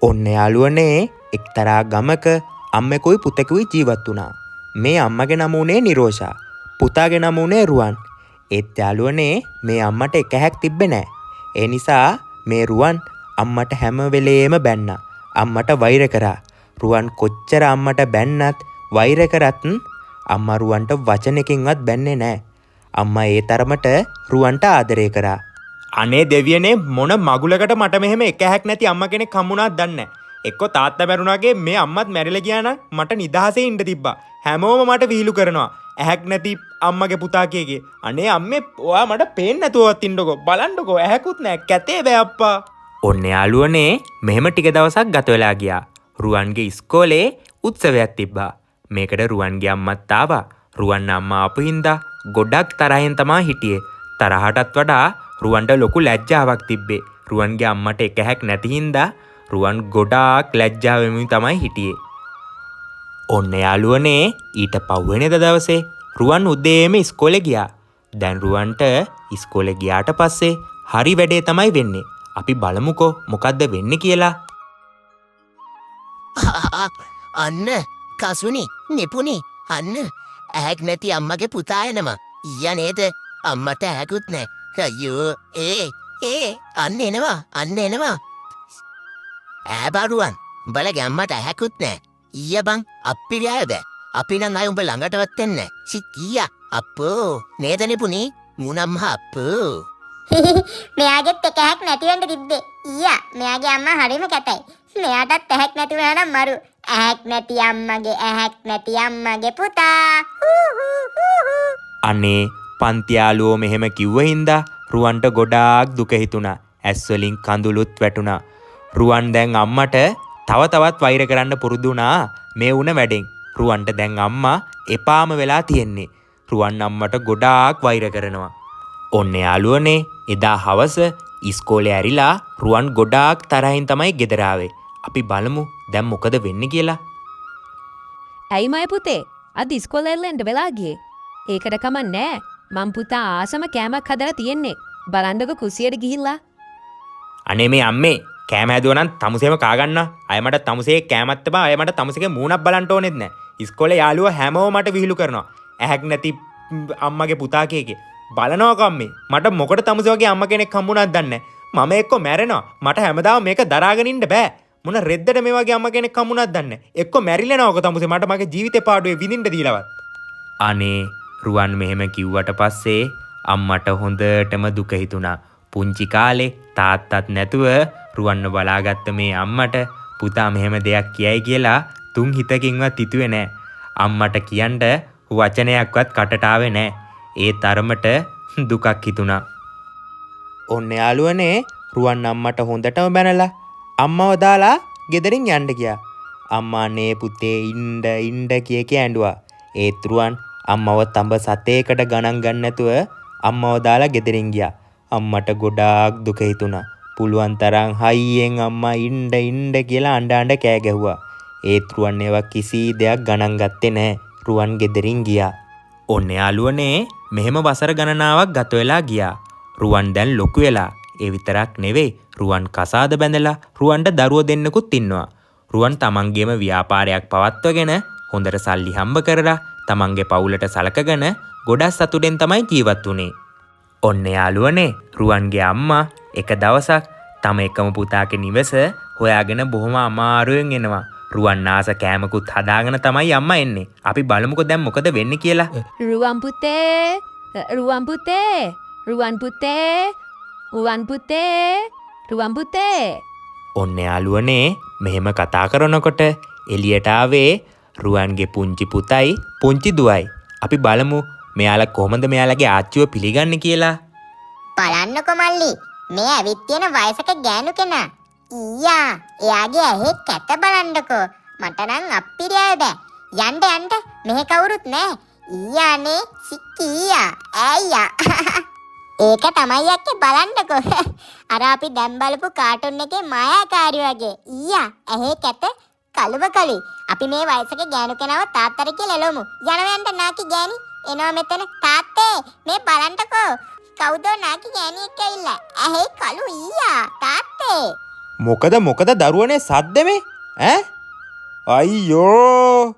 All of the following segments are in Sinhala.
ඔන්න යාළුවනේ එක්තරා ගමක අම්මෙකුයි පුතෙකුයි ජීවත් වුණා. මේ අම්මගේ නම උනේ නිරෝෂා. පුතාගේ නම උනේ රුවන්. ඒත් යාළුවනේ මේ අම්මට එක හැක් තිබ්බේ නැහැ. ඒ නිසා මේ රුවන් අම්මට හැම වෙලේම බැන්නා. අම්මට වෛර කරා. රුවන් කොච්චර අම්මට බැන්නත් වෛර කරත් අම්මා රුවන්ට වචනකින්වත් බැන්නේ නැහැ. අම්මා ඒ තරමට රුවන්ට ආදරය කරා. අනේ දෙවියනේ මොන මගුලකට මට මෙහෙම එක හැක් නැති අම්මා කෙනෙක් හම්බුණාද දන්නේ නැහැ. එක්ක තාත්තා මැරුණාගේ මේ අම්මත් මැරිලා ගියා නම් මට නිදහසේ ඉන්න තිබ්බා. හැමෝම මට විහිළු කරනවා. ඇහැක් නැති අම්මගේ පුතා කීගේ. අනේ අම්මේ ඔයා මට පේන්නේ නැතුවත් ඉන්නකෝ. බලන්නකෝ ඇහැකුත් නැහැ. කැතේ බෑ අප්පා. ඔන්න යාළුවනේ මෙහෙම ටික දවසක් ගත වෙලා ගියා. රුවන්ගේ ඉස්කෝලේ උත්සවයක් තිබ්බා. මේකට රුවන්ගේ අම්මත් ආවා. රුවන් අම්මා ආපු හින්දා ගොඩක් තරහෙන් තමයි හිටියේ. තරහටත් වඩා රුවන්ට ලොකු ලැජ්ජාවක් තිබ්බේ. රුවන්ගේ අම්මට එක හැක් නැති හින්දා රුවන් ගොඩාක් ලැජ්ජාවෙමින් තමයි හිටියේ. ඔන්න යාළුවනේ ඊට පහුවෙනිද දවසේ රුවන් උදේම ඉස්කෝලේ ගියා. දැන් රුවන්ට ඉස්කෝලේ ගියාට පස්සේ හරි වැඩේ තමයි වෙන්නේ. අපි බලමුකෝ මොකද්ද වෙන්නේ කියලා. අන්න කසුනි නිපුනි අන්න ඇහැක් නැති අම්මගේ පුතා එනවා. ඊයා නේද? අම්මට ඇහැකුත් නැහැ. අයියෝ අන්න එනවා. ඈබරුවන් උඹලගේ අම්මට ඇහැකුත් නැහැ. ඊයා බං අප්පි ව්‍යායද? අපි නම් අය උඹ ළඟටවත් එන්නේ නැහැ. සික්කියා අප්පෝ නේද නිපුනි? මුනම්මා අප්පෝ. මෙයාගෙත් එක ඇහැක් නැති වෙන්න තිබ්බේ. ඊයා මෙයාගේ අම්මා හරිම කැතයි. මෙයාටත් ඇහැක් නැති වුණා නම් මරු. ඇහැක් නැති අම්මගේ පුතා. අනේ පන්ති යාළුවෝ මෙහෙම කිව්ව හින්දා රුවන්ට ගොඩාක් දුක හිතුණා. ඇස් වලින් කඳුළුත් වැටුණා. රුවන් දැන් අම්මට තව තවත් වෛර කරන්න පුරුදු වුණා මේ වුණ වැඩෙන්. රුවන්ට දැන් අම්මා එපාම වෙලා තියෙන්නේ. රුවන් අම්මට ගොඩාක් වෛර කරනවා. ඔන්න යාළුවනේ එදා හවස ඉස්කෝලේ ඇරිලා රුවන් ගොඩාක් තරහින් තමයි ගෙදර ආවේ. අපි බලමු දැන් මොකද වෙන්නේ කියලා. ඇයි මය පුතේ අද ඉස්කෝලේ එන්න වෙලා ගියේ? ඒකට කමක් නෑ. මං පුතා ආසම කෑමක් හදලා තියෙන්නේ. බලන්නකො කුසියට ගිහිල්ලා. අනේ මේ අම්මේ කෑම හැදුවා නම් තමුසේම කා ගන්නවා. අය මට තමුසේ කෑමත් බා අය මට තමුසේගේ මූණක් බලන්න ඕනෙත් නෑ. ඉස්කෝලේ යාළුවෝ හැමෝම මට විහිළු කරනවා. ඇහැක් නැති අම්මගේ පුතා කීකේ. බලනවාකෝ අම්මේ. මට මොකට තමුසේ වගේ අම්ම කෙනෙක් හම්බුණාද දන්නේ නෑ. මම එක්ක මැරෙනවා. මට හැමදාම මේක දරාගෙන ඉන්න බෑ. මොන රෙද්දට මේ වගේ අම්ම කෙනෙක් හම්බුණාද දන්නේ නෑ. එක්ක මැරිලා නවක තමුසේ මට මගේ ජීවිතේ පාඩුවේ විඳින්න දීලවත්. අනේ රුවන් මෙහෙම කිව්වට පස්සේ අම්මට හොඳටම දුක හිතුණා. පුංචි කාලේ තාත්තත් නැතුව රුවන්ව බලාගත්ත මේ අම්මට පුතා මෙහෙම දෙයක් කියයි කියලා තුන් හිතකින්වත් හිතුවේ නැහැ. අම්මට කියන්න වචනයක්වත් කටට ආවේ නැහැ. ඒ තරමට දුකක් හිතුණා. ඔන්න යාළුවනේ රුවන් අම්මට හොඳටම බැනලා අම්මව දාලා ගෙදරින් යන්න ගියා. අම්මා නේ පුතේ ඉන්න කිය ඇඬුවා. ඒත් රුවන් අම්මව තඹ සතේකට ගණන් ගන්න නැතුව අම්මව දාලා ගෙදරින් ගියා. අම්මට ගොඩාක් දුක හිතුණා. පුළුවන් තරම් හයියෙන් අම්මා ඉන්න කියලා අඬ කෑ ගැහුවා. ඒත් රුවන් ඒවා කිසි දෙයක් ගණන් ගත්තේ නැහැ. රුවන් ගෙදරින් ගියා. ඔන්න යාළුවනේ මෙහෙම වසර ගණනාවක් ගත වෙලා ගියා. රුවන් දැන් ලොකු වෙලා. ඒ විතරක් නෙවෙයි රුවන් කසාද බැඳලා රුවන්ට දරුවෝ දෙන්නෙකුත් ඉන්නවා. රුවන් තමන්ගේම ව්‍යාපාරයක් පවත්වගෙන හොඳට සල්ලි හම්බ කරලා තමන්ගේ පවුලට සලකගෙන ගොඩක් සතුටෙන් තමයි ජීවත් වුනේ. ඔන්න යාළුවනේ රුවන්ගේ අම්මා එක දවසක් තම එකම පුතාගේ නිවස හොයාගෙන බොහොම අමාරුවෙන් එනවා. රුවන් ආස කෑමකුත් හදාගෙන තමයි අම්මා එන්නේ. අපි බලමුකෝ දැන් මොකද වෙන්නේ කියලා. රුවන් පුතේ. ඔන්න යාළුවනේ මෙහෙම කතා කරනකොට එළියට ආවේ රුවන්ගේ පුංචි පුතයි පුංචි දුවයි. අපි බලමු මෙයාලා කොහොමද මෙයාලගේ ආච්චිව පිළිගන්නේ කියලා. බලන්නකො මල්ලි. මේ ඇවිත් තියෙන වයසක ගෑනු කෙනා. ඊයා එයාගේ ඇහි කැත බලන්නකෝ. මට නම් අප්පිරියයි බෑ. යන්න මෙහෙ කවුරුත් නෑ. ඊයානේ සික්කියා. ඇයියා. ඒක තමයි යක්කේ බලන්නකෝ. අර අපි දැන් බලපු කාටුන් එකේ මායාකාරී වගේ. ඊයා ඇහි කැත කළුව කලි. අපි මේ වයසක ගෑනු කෙනාව තාත්තට කියලා එළවමු. යනවන්ට නාකි ගෑණි එනවා මෙතන. තාත්තේ මේ බලන්නකෝ. කවුද නාකි ගෑණි එක්ක ඇවිල්ලා. ඇහි කළු ඊයා තාත්තේ. මොකද දරුවනේ සද්ද මේ ඈ අයියෝ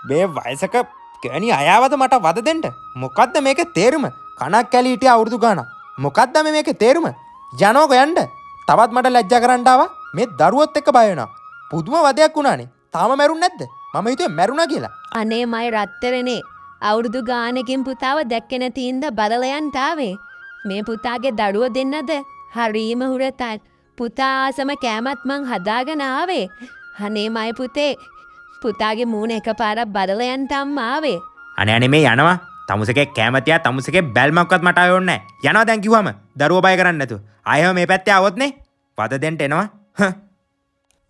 මේ වයසක කෑණි අයාවද මට වද දෙන්න මොකද්ද මේකේ තේරුම කණක් කැලි හිටිය අවුරුදු ගාන මොකද්ද මේකේ තේරුම යනෝක යන්න තවත් මට ලැජ්ජා කරන්න ආවා මේ දරුවොත් එක්ක බය වෙනවා පුදුම වදයක් වුණානේ තාම මැරුන්නේ නැද්ද මම හිතුවේ මැරුණා කියලා අනේ මයි රත්තරනේ අවුරුදු ගානකින් පුතාව දැක්කේ නැති ඉඳ බලලයන්ට ආවේ මේ පුතාගේ දරුවෝ දෙන්නද හරීම හුරතල් පුතා ආසම කෑමත් මං හදාගෙන ආවේ අනේ මයි පුතේ පුතාගේ මූණ එකපාරක් බලලයන්ට අම්මා ආවේ අනේ මේ යනවා තමුසේගේ කැමතියා තමුසේගේ බැල්මක්වත් මට ආවෙන්නේ නැහැ යනවා දැන් කිව්වම දරුවෝ බය කරන්නේ නැතුව ආයෙම මේ පැත්තේ આવොත් නේ වද දෙන්න එනවා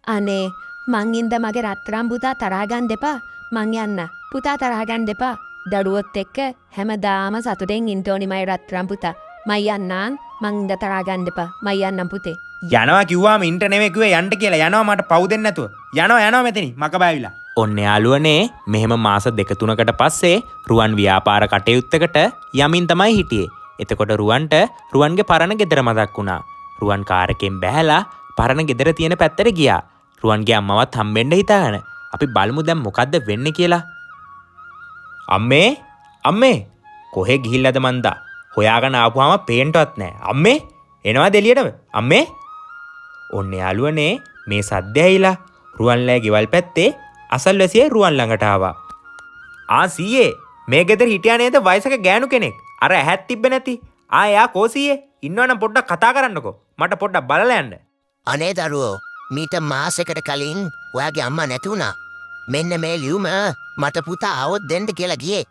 අනේ මං ඉඳ මගේ රත්තරන් පුතා තරහ ගන්න දෙපා මං යන්න පුතා තරහ ගන්න දෙපා දරුවොත් එක්ක හැමදාම සතුටෙන් ඉන්න ඕනි මයි රත්තරන් පුතා මං යන්නම් මං ඉඳ තරහ ගන්න දෙපා මං යන්නම් පුතේ යනවා කිව්වාම ඉන්ට නෙමෙයි කිව්වේ යන්න කියලා යනවා මට පව් දෙන්න නැතුව යනවා මෙතනින් මක බෑවිලා ඔන්න යාළුවනේ මෙහෙම මාස 2-3කට පස්සේ රුවන් ව්‍යාපාර කටයුත්තකට යමින් තමයි හිටියේ එතකොට රුවන්ට රුවන්ගේ පරණ ගෙදර මතක් වුණා රුවන් කාර් එකෙන් බැහැලා පරණ ගෙදර තියෙන පැත්තට ගියා රුවන්ගේ අම්මවත් හම්බෙන්න හිතාගෙන අපි බලමු දැන් මොකද්ද වෙන්නේ කියලා අම්මේ කොහෙ ගිහිල්ලාද මන්දා හොයාගෙන ආපුවාම පේන්නවත් නැහැ අම්මේ එනවා දෙලියට අම්මේ ඔන්න යාළුවනේ මේ සද්ද ඇහිලා රුවන්ලෑ ගෙවල් පැත්තේ අසල්වැසිය රුවන් ළඟට ආවා සීයේ මේ ගෙදර හිටියා නේද වයසක ගෑනු කෙනෙක් අර ඇහත් තිබ්බ නැති එයා කෝසීයේ ඉන්නවනම් පොඩ්ඩක් කතා කරන්නකෝ මට පොඩ්ඩක් බලලා යන්න අනේ දරුවෝ මීට මාසෙකට කලින් ඔයාගේ අම්මා නැති වුණා මෙන්න මේ ලියුම මට පුතා આવොත් දෙන්න කියලා ගියේ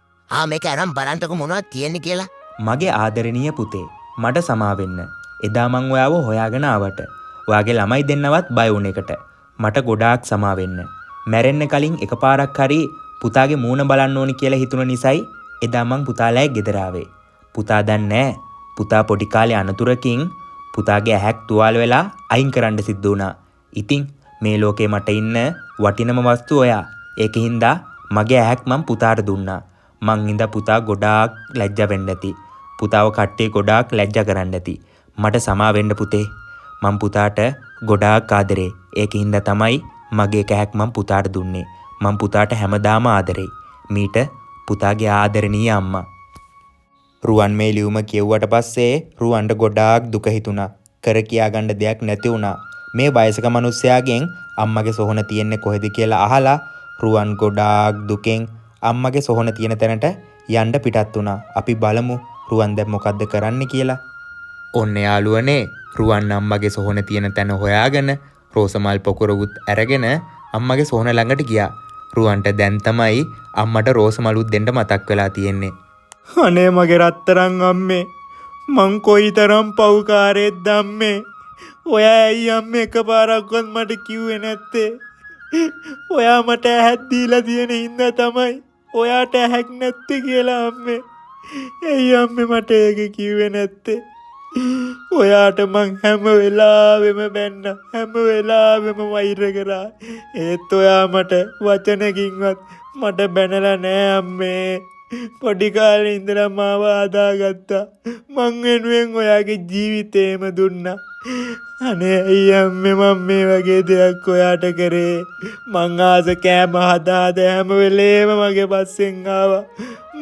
මේක අරන් බලන්නකො මොනවද තියෙන්නේ කියලා මගේ ආදරණීය පුතේ මට සමා වෙන්න එදා මං ඔයාව හොයාගෙන ආවට ඔයාගේ ළමයි දෙන්නවත් බය වුණ එකට මට ගොඩාක් සමා වෙන්න මැරෙන්න කලින් එකපාරක් හරි පුතාගේ මූණ බලන්න ඕනි කියලා හිතුන නිසායි එදා මං පුතාලෑ ගෙදර ආවේ පුතා දැන් නැහැ පුතා පොඩි කාලේ අනතුරකින් පුතාගේ ඇහැක් තුවාල වෙලා අයින් කරන්න සිද්ධ වුණා ඉතින් මේ ලෝකේ මට ඉන්න වටිනම වස්තු ඔයා ඒකින්දා මගේ ඇහැක් මං පුතාට දුන්නා මං ඉඳ පුතා ගොඩාක් ලැජ්ජා වෙන්න ඇති පුතාව කට්ටිය ගොඩාක් ලැජ්ජා කරන්න ඇති මට සමා වෙන්න පුතේ මං පුතාට ගොඩාක් ආදරේ ඒකින්දා තමයි මගේ ඇහැක් මං පුතාට දුන්නේ මං පුතාට හැමදාම ආදරේ මීට පුතාගේ ආදරණීය අම්මා රුවන් මේ ලියුම කියුවට පස්සේ රුවන්ට ගොඩාක් දුක හිතුණා කර කියා ගන්න දෙයක් නැති වුණා මේ වයසක මිනිස්සයාගෙන් අම්මගේ සොහන තියෙන්නේ කොහෙද කියලා අහලා රුවන් ගොඩාක් දුකෙන් අම්මගේ සොහන තියෙන තැනට යන්න පිටත් වුණා අපි බලමු රුවන් දැන් මොකද්ද කරන්න කියලා ඔන්න යාළුවනේ රුවන් අම්මගේ සොහන තියෙන තැන හොයාගෙන රෝසමල් පොකුරුත් අරගෙන අම්මගේ සොහන ළඟට ගියා රුවන්ට දැන් තමයි අම්මට රෝසමලුත් දෙන්න මතක් වෙලා තියෙන්නේ අනේ මගේ රත්තරන් අම්මේ මං කොයිතරම් පව්කාරයෙක්ද අම්මේ ඔයා ඇයි අම්මේ එකපාරක්වත් මට කිව්වේ නැත්තේ ඔයා මට ඇහක් දීලා තියෙන හින්දා තමයි ඔයාට ඇහක් නැත්තේ කියලා අම්මේ ඇයි අම්මේ මට ඒක කිව්වේ නැත්තේ ඔයාට මං හැම වෙලාවෙම බැන්න හැම වෙලාවෙම වෛර කරා ඒත් ඔයා මට වචනකින්වත් මට බැනලා නෑ අම්මේ පොඩි කාලේ ඉඳලා මාව හදාගත්තා මං වෙනුවෙන් ඔයාගේ ජීවිතේම දුන්නා අනේ ඇයි අම්මේ මම මේ වගේ දෙයක් ඔයාට කරේ මං ආස කෑම හදාද හැම වෙලේම මගේ පස්සෙන් ආවා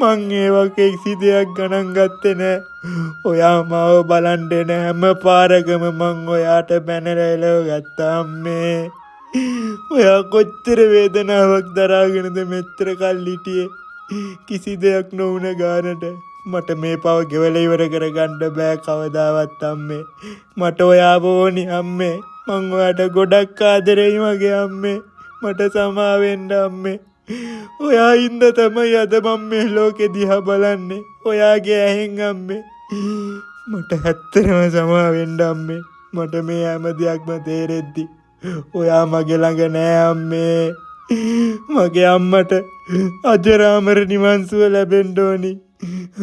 මං ඒ වගේ කිසි දෙයක් ගණන් ගත්තේ නෑ ඔයා මාව බලන්න එන හැම පාරකම මං ඔයාට බැනලා එලව ගත්තා අම්මේ ඔයා කොච්චර වේදනාවක් දරාගෙනද මෙච්චර කල් හිටියේ කිසි දෙයක් නොවුන ගානට මට මේ පව ගෙවල ඉවර කරගන්න බෑ කවදාවත් අම්මේ මට ඔයාව ඕනි අම්මේ මං ඔයාට ගොඩක් ආදරෙයි මගේ අම්මේ මට සමා වෙන්න අම්මේ ඔයා ඉඳ තමයි අද මම මේ ලෝකෙ දිහා බලන්නේ ඔයාගේ ඇහෙන් අම්මේ මට ඇත්තටම සමා වෙන්න අම්මේ මට මේ හැම දෙයක්ම තේරෙද්දි ඔයා මගේ ළඟ නෑ අම්මේ මගේ අම්මට අජරාමර නිවන් සුව ලැබෙන්න ඕනි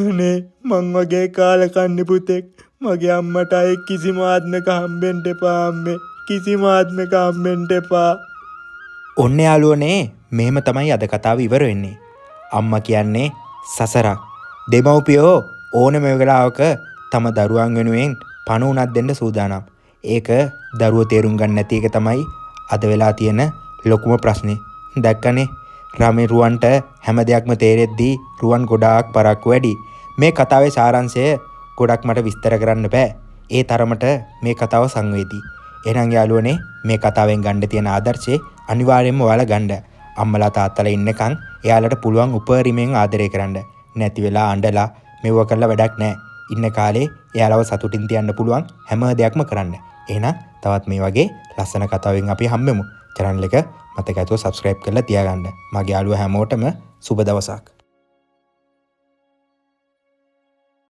අනේ මං වගේ කාලකන්ණි පුතෙක් මගේ අම්මට අය කිසිම ආත්මක හම්බෙන්න එපා අම්මේ කිසිම ආත්මක හම්බෙන්න එපා ඔන්න යාළුවනේ මෙහෙම තමයි අද කතාව ඉවර වෙන්නේ අම්මා කියන්නේ සසරක් දෙමව්පියෝ ඕනම වෙලාවක තම දරුවන් වෙනුවෙන් පණ උනක් දෙන්න සූදානම් ඒක දරුවෝ තේරුම් ගන්න නැති එක තමයි අද වෙලා තියෙන ලොකුම ප්‍රශ්නේ. දැක්කනේ රමේ රුවන්ට හැම දෙයක්ම තේරෙද්දී රුවන් ගොඩාක් පරක්කු වැඩි. මේ කතාවේ සාරාංශය ගොඩක් මට විස්තර කරන්න බෑ. ඒ තරමට මේ කතාව සංවේදී. එහෙනම් යාළුවනේ මේ කතාවෙන් ගන්න තියෙන ආදර්ශේ අනිවාර්යයෙන්ම ඔයාලා ගන්න. අම්මලා තාත්තලා ඉන්නකන් එයාලට පුළුවන් උපරිමයෙන් ආදරය කරන්න. නැති වෙලා අඬලා මෙව කරලා වැඩක් නැහැ. ඉන්න කාලේ එයාලව සතුටින් තියන්න පුළුවන් හැම දෙයක්ම කරන්න. එහෙනම් තවත් මේ වගේ ලස්සන කතාවෙන් අපි හම්බෙමු. channel එක මතක ඇතුව subscribe කරලා තියාගන්න. මගේ යාළුවා හැමෝටම සුබ දවසක්.